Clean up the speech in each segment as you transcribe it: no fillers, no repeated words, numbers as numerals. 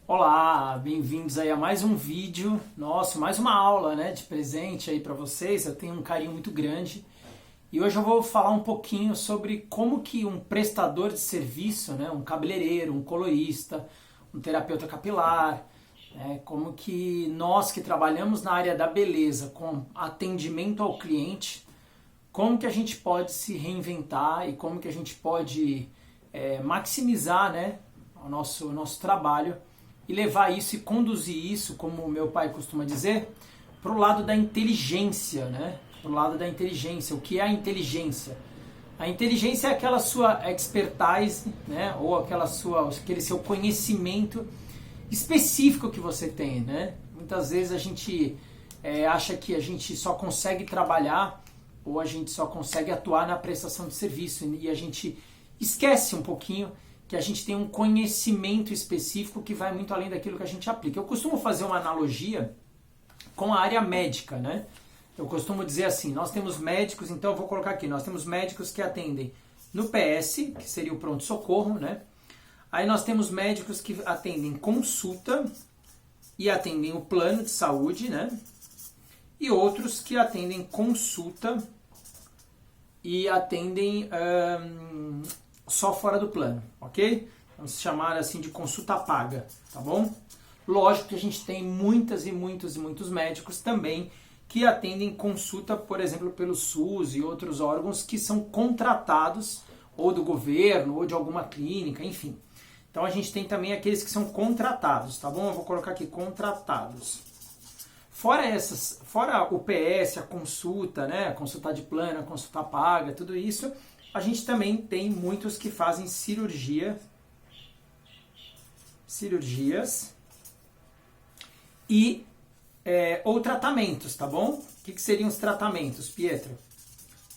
Olá, bem-vindos aí a mais um vídeo nosso, mais uma aula, né, de presente aí para vocês. Eu tenho um carinho muito grande e hoje eu vou falar um pouquinho sobre como que um prestador de serviço, né, um cabeleireiro, um colorista, um terapeuta capilar, né, como que nós que trabalhamos na área da beleza com atendimento ao cliente, como que a gente pode se reinventar e como que a gente pode maximizar, né, o nosso trabalho e levar isso e conduzir isso, como o meu pai costuma dizer, para o lado da inteligência, né? Para o lado da inteligência. O que é a inteligência? A inteligência é aquela sua expertise, né? Ou aquele seu conhecimento específico que você tem, né? Muitas vezes a gente acha que a gente só consegue trabalhar ou a gente só consegue atuar na prestação de serviço e a gente esquece um pouquinho que a gente tem um conhecimento específico que vai muito além daquilo que a gente aplica. Eu costumo fazer uma analogia com a área médica, né? Eu costumo dizer assim, nós temos médicos, então eu vou colocar aqui, nós temos médicos que atendem no PS, que seria o pronto-socorro, né? Aí nós temos médicos que atendem consulta e atendem o plano de saúde, né? E outros que atendem consulta e atendem só fora do plano, ok? Vamos chamar assim de consulta paga, tá bom? Lógico que a gente tem muitos médicos também que atendem consulta, por exemplo, pelo SUS e outros órgãos que são contratados ou do governo ou de alguma clínica, enfim. Então a gente tem também aqueles que são contratados, tá bom? Eu vou colocar aqui contratados. Fora o PS, a consulta, né? A consulta de plano, a consulta paga, tudo isso, a gente também tem muitos que fazem cirurgias e ou tratamentos, tá bom? O que seriam os tratamentos, Pietro?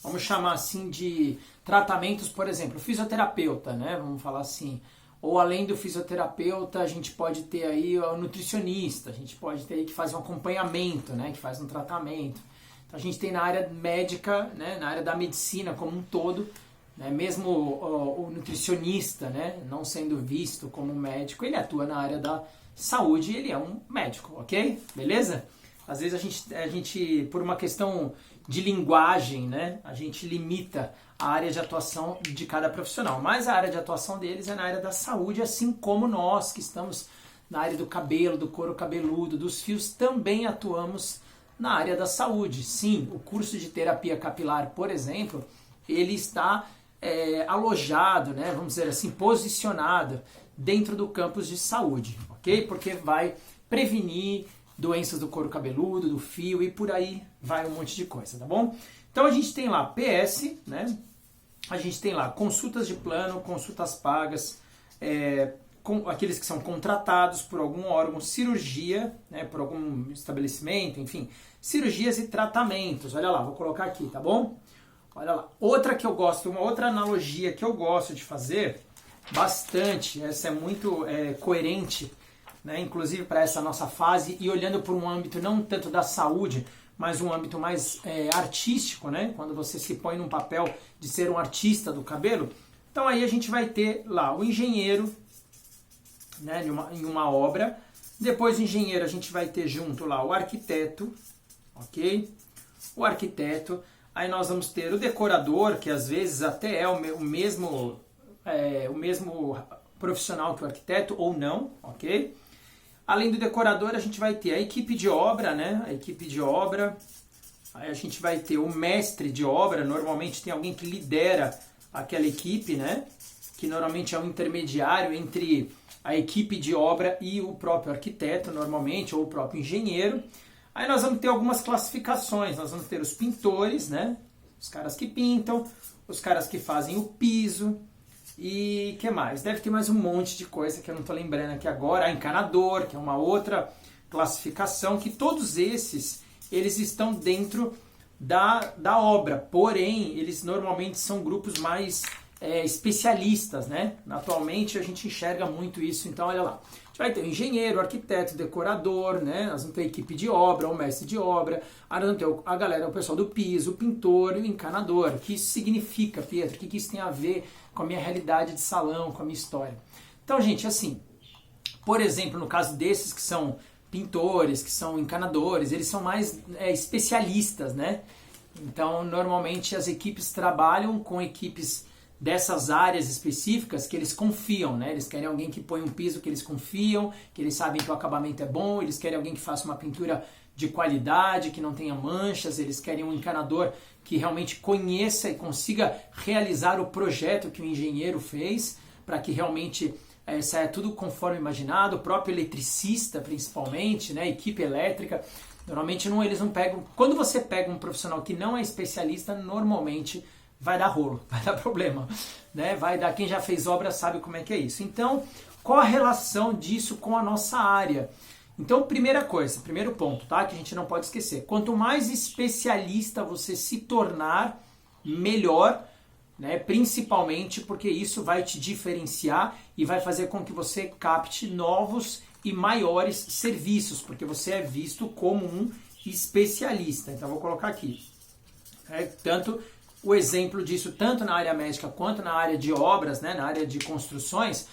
Vamos chamar assim de tratamentos, por exemplo, fisioterapeuta, né? Vamos falar assim. Ou além do fisioterapeuta, a gente pode ter aí o nutricionista, a gente pode ter aí que faz um acompanhamento, né? Que faz um tratamento. Então a gente tem na área médica, né? Na área da medicina como um todo, né? Mesmo o nutricionista, né? Não sendo visto como médico, ele atua na área da saúde e ele é um médico, ok? Beleza? Às vezes a gente por uma questão de linguagem, né? A gente limita a área de atuação de cada profissional, mas a área de atuação deles é na área da saúde, assim como nós que estamos na área do cabelo, do couro cabeludo, dos fios, também atuamos na área da saúde. Sim, o curso de terapia capilar, por exemplo, ele está alojado, né, vamos dizer assim, posicionado dentro do campus de saúde, ok? Porque vai prevenir doenças do couro cabeludo, do fio e por aí vai um monte de coisa, tá bom? Então a gente tem lá PS, né? A gente tem lá consultas de plano, consultas pagas, aqueles que são contratados por algum órgão, cirurgia, né, por algum estabelecimento, enfim, cirurgias e tratamentos. Olha lá, vou colocar aqui, tá bom? Olha lá. Outra que eu gosto, uma outra analogia que eu gosto de fazer bastante, essa é muito coerente, né, inclusive para essa nossa fase e olhando por um âmbito não tanto da saúde, mas um âmbito mais artístico, né? Quando você se põe num papel de ser um artista do cabelo. Então aí a gente vai ter lá o engenheiro, né, em uma obra. Depois do engenheiro a gente vai ter junto lá o arquiteto, ok? O arquiteto. Aí nós vamos ter o decorador, que às vezes até é o mesmo profissional que o arquiteto, ou não, ok? Além do decorador, a gente vai ter a equipe de obra, né? A equipe de obra. Aí a gente vai ter o mestre de obra. Normalmente tem alguém que lidera aquela equipe, né? Que normalmente é um intermediário entre a equipe de obra e o próprio arquiteto, normalmente, ou o próprio engenheiro. Aí nós vamos ter algumas classificações. Nós vamos ter os pintores, né? Os caras que pintam, os caras que fazem o piso. E que mais? Deve ter mais um monte de coisa que eu não estou lembrando aqui agora. Encanador, que é uma outra classificação, que todos esses, eles estão dentro da obra. Porém, eles normalmente são grupos mais especialistas, né? Atualmente a gente enxerga muito isso, então olha lá. A gente vai ter o engenheiro, o arquiteto, o decorador, né? Nós vamos ter a equipe de obra, o mestre de obra, aí nós vamos ter a galera, o pessoal do piso, o pintor e o encanador. O que isso significa, Pietro? O que isso tem a ver com a minha realidade de salão, com a minha história? Então, gente, assim, Por exemplo, no caso desses que são pintores, que são encanadores, eles são mais especialistas, né? Então, normalmente as equipes trabalham com equipes dessas áreas específicas que eles confiam, né? Eles querem alguém que põe um piso que eles confiam, que eles sabem que o acabamento é bom, eles querem alguém que faça uma pintura de qualidade, que não tenha manchas, eles querem um encanador que realmente conheça e consiga realizar o projeto que o engenheiro fez, para que realmente saia tudo conforme imaginado, o próprio eletricista principalmente, né? Equipe elétrica. Normalmente eles não pegam... Quando você pega um profissional que não é especialista, normalmente vai dar rolo, vai dar problema, né? Vai dar, quem já fez obra sabe como é que é isso. Então, qual a relação disso com a nossa área? Então, primeira coisa, primeiro ponto, tá? Que a gente não pode esquecer. Quanto mais especialista você se tornar, melhor, né? Principalmente porque isso vai te diferenciar e vai fazer com que você capte novos e maiores serviços, porque você é visto como um especialista. Então, vou colocar aqui. Tanto o exemplo disso, tanto na área médica quanto na área de obras, né? Na área de construções.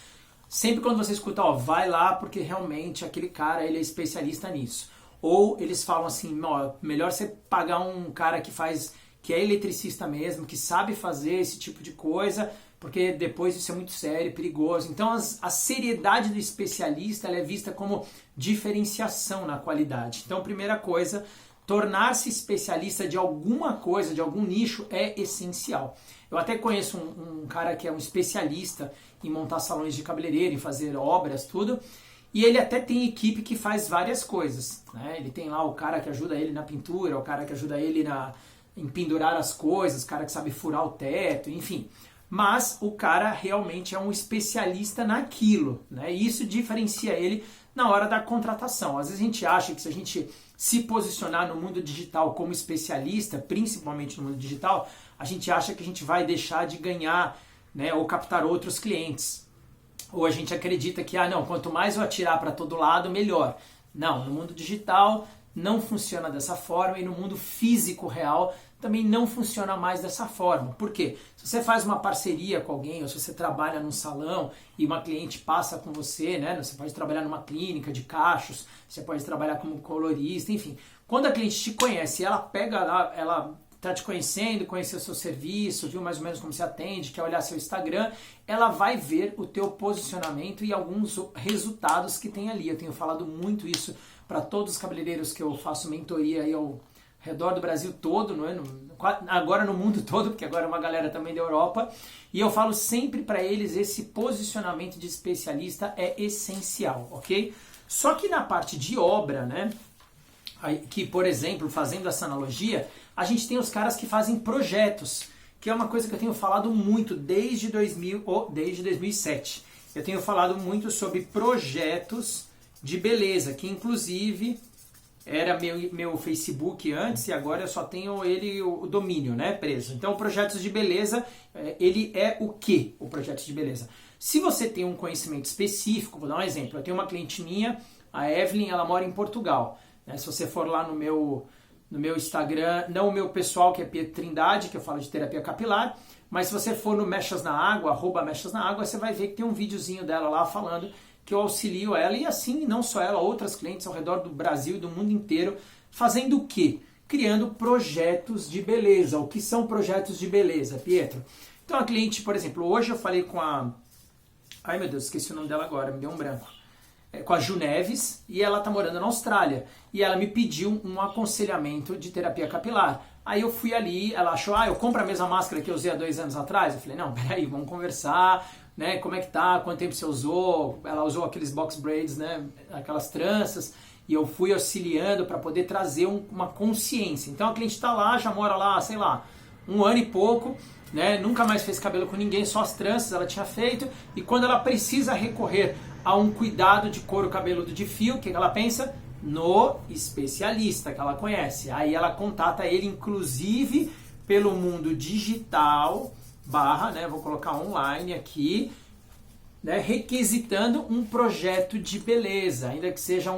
Sempre quando você escuta, ó, vai lá porque realmente aquele cara ele é especialista nisso. Ou eles falam assim, ó, melhor você pagar um cara que é eletricista mesmo, que sabe fazer esse tipo de coisa, porque depois isso é muito sério, perigoso. Então a seriedade do especialista ela é vista como diferenciação na qualidade. Então, primeira coisa, tornar-se especialista de alguma coisa, de algum nicho, é essencial. Eu até conheço um cara que é um especialista em montar salões de cabeleireiro, em fazer obras, tudo, e ele até tem equipe que faz várias coisas, né? Ele tem lá o cara que ajuda ele na pintura, o cara que ajuda ele em pendurar as coisas, o cara que sabe furar o teto, enfim. Mas o cara realmente é um especialista naquilo, né? E isso diferencia ele na hora da contratação. Às vezes a gente acha que se a gente se posicionar no mundo digital como especialista, principalmente no mundo digital, a gente acha que a gente vai deixar de ganhar, né, ou captar outros clientes. Ou a gente acredita que, não, quanto mais eu atirar para todo lado, melhor. Não, no mundo digital não funciona dessa forma e no mundo físico real também não funciona mais dessa forma. Por quê? Se você faz uma parceria com alguém, ou se você trabalha num salão e uma cliente passa com você, né? Você pode trabalhar numa clínica de cachos, você pode trabalhar como colorista, enfim. Quando a cliente te conhece, ela pega lá, ela está te conhecendo, conhecer o seu serviço, viu mais ou menos como você atende, quer olhar seu Instagram, ela vai ver o teu posicionamento e alguns resultados que tem ali. Eu tenho falado muito isso para todos os cabeleireiros que eu faço mentoria aí ao redor do Brasil todo, não é? Agora no mundo todo, porque agora é uma galera também da Europa, e eu falo sempre para eles, esse posicionamento de especialista é essencial, ok? Só que na parte de obra, né, que por exemplo, fazendo essa analogia, a gente tem os caras que fazem projetos, que é uma coisa que eu tenho falado muito desde 2007. Eu tenho falado muito sobre projetos de beleza, que inclusive era meu Facebook antes e agora eu só tenho o domínio, né, preso. Então, projetos de beleza, ele é o quê? O projeto de beleza. Se você tem um conhecimento específico, vou dar um exemplo. Eu tenho uma cliente minha, a Evelyn, ela mora em Portugal. Né? Se você for lá no meu Instagram, não o meu pessoal, que é Pietro Trindade, que eu falo de terapia capilar, mas se você for no Mechas na Água, @mechasnaágua, você vai ver que tem um videozinho dela lá falando que eu auxilio ela, e assim, não só ela, outras clientes ao redor do Brasil e do mundo inteiro, fazendo o quê? Criando projetos de beleza. O que são projetos de beleza, Pietro? Então a cliente, por exemplo, hoje eu falei com a... Ai meu Deus, esqueci o nome dela agora, me deu um branco. Com a Ju Neves, e ela tá morando na Austrália. E ela me pediu um aconselhamento de terapia capilar. Aí eu fui ali, ela achou, eu compro a mesma máscara que eu usei há 2 anos atrás? Eu falei, não, peraí, vamos conversar, né, como é que tá, quanto tempo você usou? Ela usou aqueles box braids, né, aquelas tranças, e eu fui auxiliando para poder trazer uma consciência. Então a cliente tá lá, já mora lá, sei lá, 1 ano e pouco, né, nunca mais fez cabelo com ninguém, só as tranças ela tinha feito, e quando ela precisa recorrer a um cuidado de couro cabeludo de fio, o que ela pensa? No especialista que ela conhece. Aí ela contata ele, inclusive, pelo mundo digital, né, vou colocar online aqui, né, requisitando um projeto de beleza, ainda que seja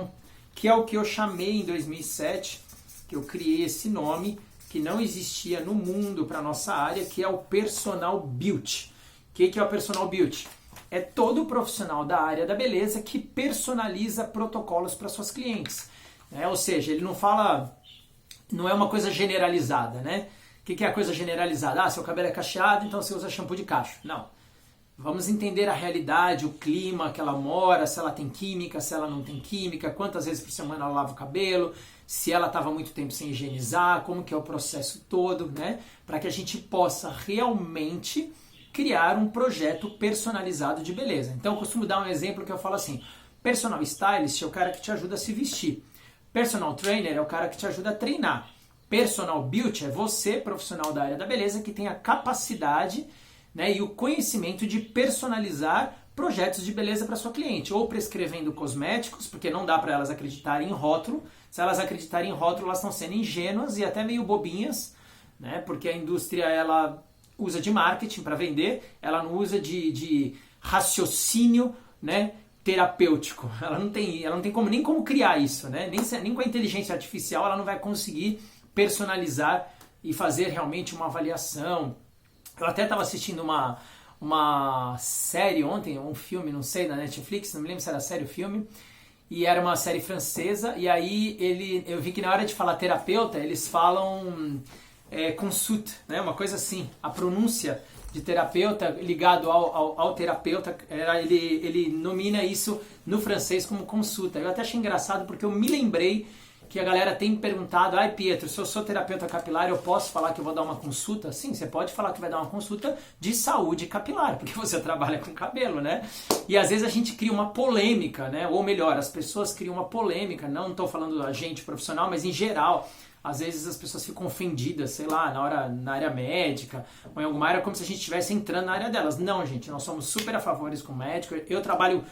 que é o que eu chamei em 2007, que eu criei esse nome, que não existia no mundo para nossa área, que é o Personal Beauty. O que é o Personal Beauty? é todo profissional da área da beleza que personaliza protocolos para suas clientes. Né? Ou seja, ele não fala, não é uma coisa generalizada, né? O que é a coisa generalizada? Ah, seu cabelo é cacheado, então você usa shampoo de cacho. Não. Vamos entender a realidade, o clima que ela mora, se ela tem química, se ela não tem química, quantas vezes por semana ela lava o cabelo, se ela estava muito tempo sem higienizar, como que é o processo todo, né? Para que a gente possa realmente criar um projeto personalizado de beleza. Então eu costumo dar um exemplo que eu falo assim, personal stylist é o cara que te ajuda a se vestir, personal trainer é o cara que te ajuda a treinar, personal beauty é você, profissional da área da beleza, que tem a capacidade, né, e o conhecimento de personalizar projetos de beleza para sua cliente, ou prescrevendo cosméticos, porque não dá para elas acreditarem em rótulo. Se elas acreditarem em rótulo, elas estão sendo ingênuas e até meio bobinhas, né, porque a indústria ela usa de marketing para vender, ela não usa de raciocínio, né, terapêutico. Ela não tem como, nem como criar isso, né, nem com a inteligência artificial ela não vai conseguir personalizar e fazer realmente uma avaliação. Eu até estava assistindo uma série ontem, um filme, não sei, na Netflix, não me lembro se era série ou filme, e era uma série francesa, e aí eu vi que na hora de falar terapeuta, eles falam consulte, né? Uma coisa assim, a pronúncia de terapeuta ligado ao terapeuta, ele nomina isso no francês como consulta. Eu até achei engraçado porque eu me lembrei que a galera tem me perguntado, ai Pietro, se eu sou terapeuta capilar, eu posso falar que eu vou dar uma consulta? Sim, você pode falar que vai dar uma consulta de saúde capilar, porque você trabalha com cabelo, né? E às vezes a gente cria uma polêmica, né? Ou melhor, as pessoas criam uma polêmica, não estou falando da gente profissional, mas em geral. Às vezes as pessoas ficam ofendidas, sei lá, na área médica, ou em alguma área, como se a gente estivesse entrando na área delas. Não, gente, nós somos super a favores com médico. Eu trabalho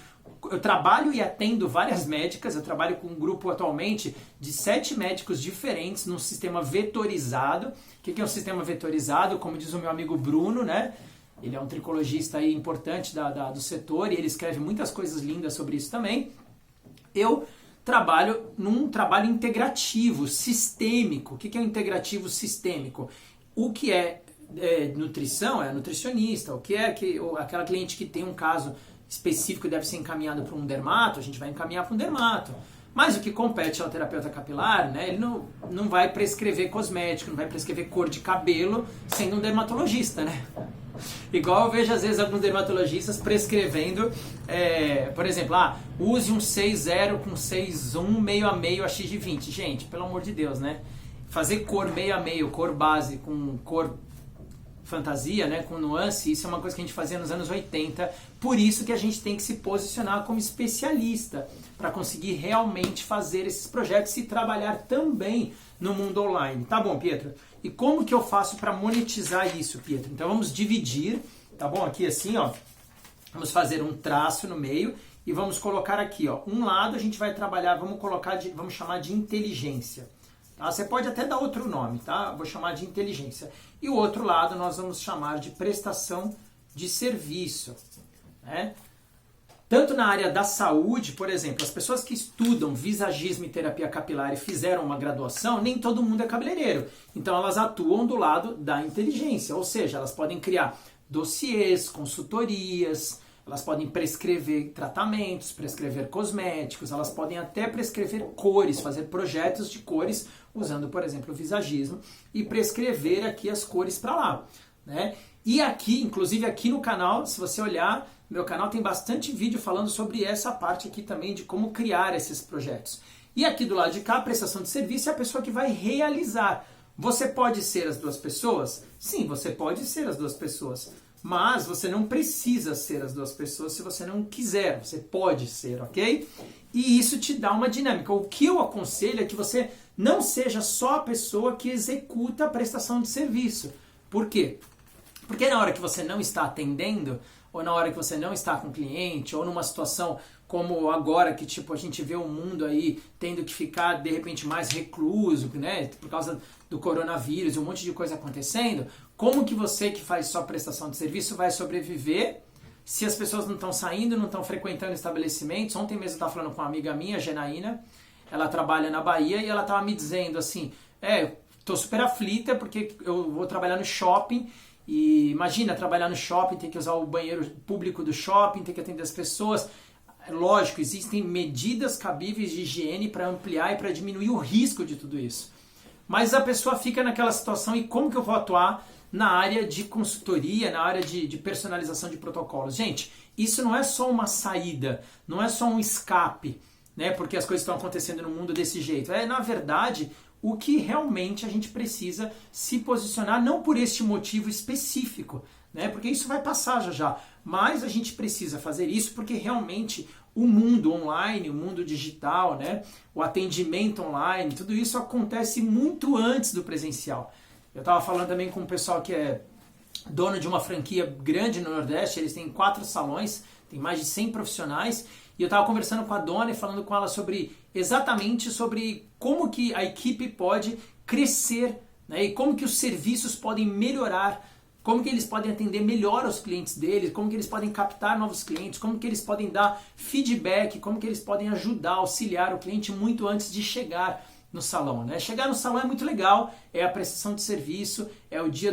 e atendo várias médicas, eu trabalho com um grupo atualmente de 7 médicos diferentes num sistema vetorizado. O que é um sistema vetorizado? Como diz o meu amigo Bruno, né? Ele é um tricologista aí importante do setor e ele escreve muitas coisas lindas sobre isso também. Eu trabalho num trabalho integrativo, sistêmico. O que é um integrativo sistêmico? O que é nutrição é nutricionista, o que é aquela cliente que tem um caso específico e deve ser encaminhado para um dermato, a gente vai encaminhar para um dermato. Mas o que compete ao terapeuta capilar, né, ele não vai prescrever cosmético, não vai prescrever cor de cabelo sendo um dermatologista, né? Igual eu vejo às vezes alguns dermatologistas prescrevendo, por exemplo, use um 6.0 com 6.1 meio a meio a x de 20. Gente, pelo amor de Deus, né? Fazer cor meio a meio, cor base com cor fantasia, né, com nuance, isso é uma coisa que a gente fazia nos anos 80, por isso que a gente tem que se posicionar como especialista para conseguir realmente fazer esses projetos e trabalhar também no mundo online. Tá bom, Pietro? E como que eu faço para monetizar isso, Pietro? Então vamos dividir, tá bom? Aqui assim, ó, vamos fazer um traço no meio e vamos colocar aqui, ó, um lado a gente vai trabalhar, vamos chamar de inteligência. Tá? Você pode até dar outro nome, tá? Vou chamar de inteligência. E o outro lado nós vamos chamar de prestação de serviço. Né? Tanto na área da saúde, por exemplo, as pessoas que estudam visagismo e terapia capilar e fizeram uma graduação, nem todo mundo é cabeleireiro. Então elas atuam do lado da inteligência, ou seja, elas podem criar dossiês, consultorias, elas podem prescrever tratamentos, prescrever cosméticos, elas podem até prescrever cores, fazer projetos de cores usando, por exemplo, o visagismo e prescrever aqui as cores para lá, né? E aqui, inclusive aqui no canal, se você olhar, meu canal tem bastante vídeo falando sobre essa parte aqui também de como criar esses projetos. E aqui do lado de cá, a prestação de serviço é a pessoa que vai realizar. Você pode ser as duas pessoas? Sim, você pode ser as duas pessoas. Mas você não precisa ser as duas pessoas se você não quiser. Você pode ser, ok? E isso te dá uma dinâmica. O que eu aconselho é que você não seja só a pessoa que executa a prestação de serviço. Por quê? Porque na hora que você não está atendendo, ou na hora que você não está com o cliente, ou numa situação como agora que tipo a gente vê o mundo aí tendo que ficar de repente mais recluso, né, por causa do coronavírus e um monte de coisa acontecendo, como que você que faz só prestação de serviço vai sobreviver se as pessoas não estão saindo, não estão frequentando estabelecimentos? Ontem mesmo eu estava falando com uma amiga minha, Genaína, ela trabalha na Bahia e ela estava me dizendo assim, tô super aflita porque eu vou trabalhar no shopping E imagina trabalhar no shopping, ter que usar o banheiro público do shopping, ter que atender as pessoas. Lógico, existem medidas cabíveis de higiene para ampliar e para diminuir o risco de tudo isso. Mas a pessoa fica naquela situação, e como que eu vou atuar na área de consultoria, na área de personalização de protocolos? Gente, isso não é só uma saída, não é só um escape, né? Porque as coisas estão acontecendo no mundo desse jeito. É, na verdade, o que realmente a gente precisa se posicionar, não por este motivo específico, né? Porque isso vai passar já já. Mas a gente precisa fazer isso porque realmente o mundo online, o mundo digital, né? O atendimento online, tudo isso acontece muito antes do presencial. Eu estava falando também com um pessoal que é dono de uma franquia grande no Nordeste, eles têm 4 salões, tem mais de 100 profissionais, e eu estava conversando com a dona e falando com ela exatamente sobre como que a equipe pode crescer, né, e como que os serviços podem melhorar, como que eles podem atender melhor aos clientes deles, como que eles podem captar novos clientes, como que eles podem dar feedback, como que eles podem ajudar, auxiliar o cliente muito antes de chegar no salão, né? Chegar no salão é muito legal, é a prestação de serviço, é o dia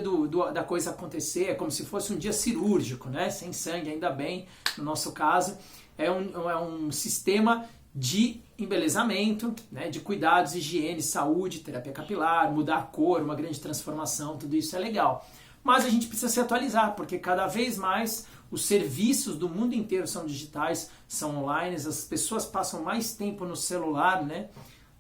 da coisa acontecer, é como se fosse um dia cirúrgico, né? Sem sangue, ainda bem, no nosso caso. É um sistema de embelezamento, né? De cuidados, higiene, saúde, terapia capilar, mudar a cor, uma grande transformação, tudo isso é legal. Mas a gente precisa se atualizar, porque cada vez mais os serviços do mundo inteiro são digitais, são online, as pessoas passam mais tempo no celular, né?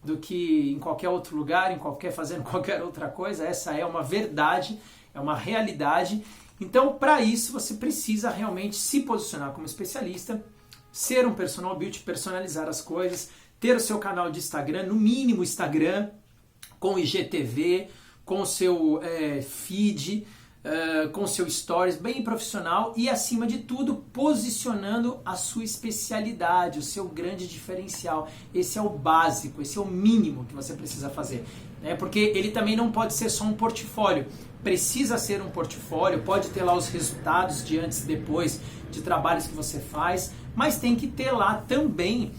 Do que em qualquer outro lugar, fazendo qualquer outra coisa. Essa é uma verdade, é uma realidade. Então, para isso, você precisa realmente se posicionar como especialista, ser um personal beauty, personalizar as coisas, ter o seu canal de Instagram, no mínimo Instagram, com IGTV, com o seu feed, com o seu stories bem profissional e, acima de tudo, posicionando a sua especialidade, o seu grande diferencial. Esse é o básico, esse é o mínimo que você precisa fazer, né? Porque ele também não pode ser só um portfólio. Precisa ser um portfólio, pode ter lá os resultados de antes e depois de trabalhos que você faz, mas tem que ter lá também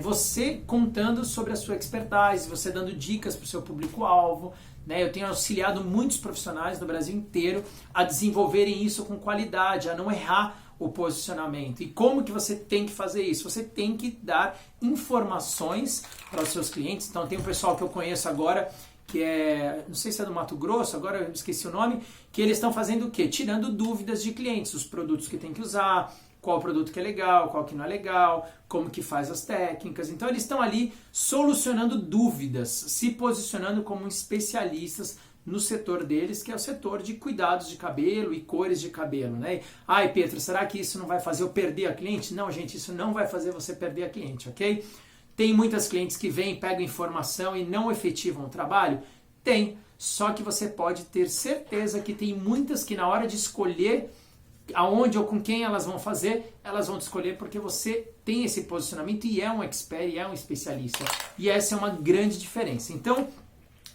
você contando sobre a sua expertise, você dando dicas para o seu público-alvo, né? Eu tenho auxiliado muitos profissionais no Brasil inteiro a desenvolverem isso com qualidade, a não errar o posicionamento. E como que você tem que fazer isso? Você tem que dar informações para os seus clientes. Então tem um pessoal que eu conheço agora, que não sei se é do Mato Grosso, agora eu esqueci o nome, que eles estão fazendo o quê? Tirando dúvidas de clientes, os produtos que tem que usar, qual produto que é legal, qual que não é legal, como que faz as técnicas. Então eles estão ali solucionando dúvidas, se posicionando como especialistas no setor deles, que é o setor de cuidados de cabelo e cores de cabelo, né? Ai, Pedro, será que isso não vai fazer eu perder a cliente? Não, gente, isso não vai fazer você perder a cliente, ok? Tem muitas clientes que vêm, pegam informação e não efetivam o trabalho? Tem, só que você pode ter certeza que tem muitas que na hora de escolher aonde ou com quem elas vão fazer, elas vão te escolher porque você tem esse posicionamento e é um expert, e é um especialista. E essa é uma grande diferença. Então,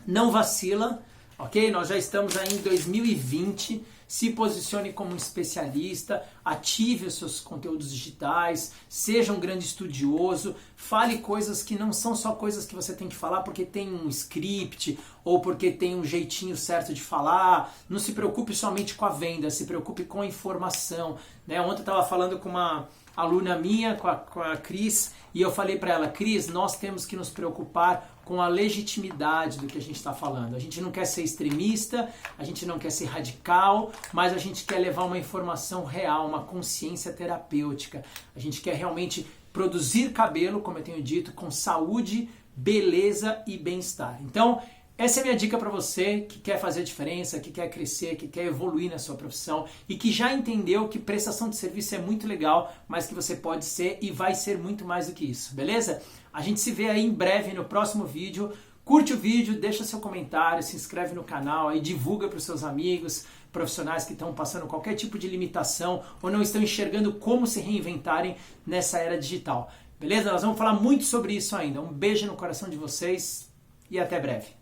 não vacila, ok? Nós já estamos aí em 2020, se posicione como um especialista, ative os seus conteúdos digitais, seja um grande estudioso, fale coisas que não são só coisas que você tem que falar porque tem um script ou porque tem um jeitinho certo de falar. Não se preocupe somente com a venda, se preocupe com a informação, né? Ontem eu estava falando com uma aluna minha, com a Cris, e eu falei para ela, Cris, nós temos que nos preocupar com a legitimidade do que a gente está falando. A gente não quer ser extremista, a gente não quer ser radical, mas a gente quer levar uma informação real, uma consciência terapêutica. A gente quer realmente produzir cabelo, como eu tenho dito, com saúde, beleza e bem-estar. Então, essa é a minha dica para você que quer fazer a diferença, que quer crescer, que quer evoluir na sua profissão e que já entendeu que prestação de serviço é muito legal, mas que você pode ser e vai ser muito mais do que isso, beleza? A gente se vê aí em breve no próximo vídeo. Curte o vídeo, deixa seu comentário, se inscreve no canal, aí divulga para os seus amigos, profissionais que estão passando qualquer tipo de limitação ou não estão enxergando como se reinventarem nessa era digital. Beleza? Nós vamos falar muito sobre isso ainda. Um beijo no coração de vocês e até breve.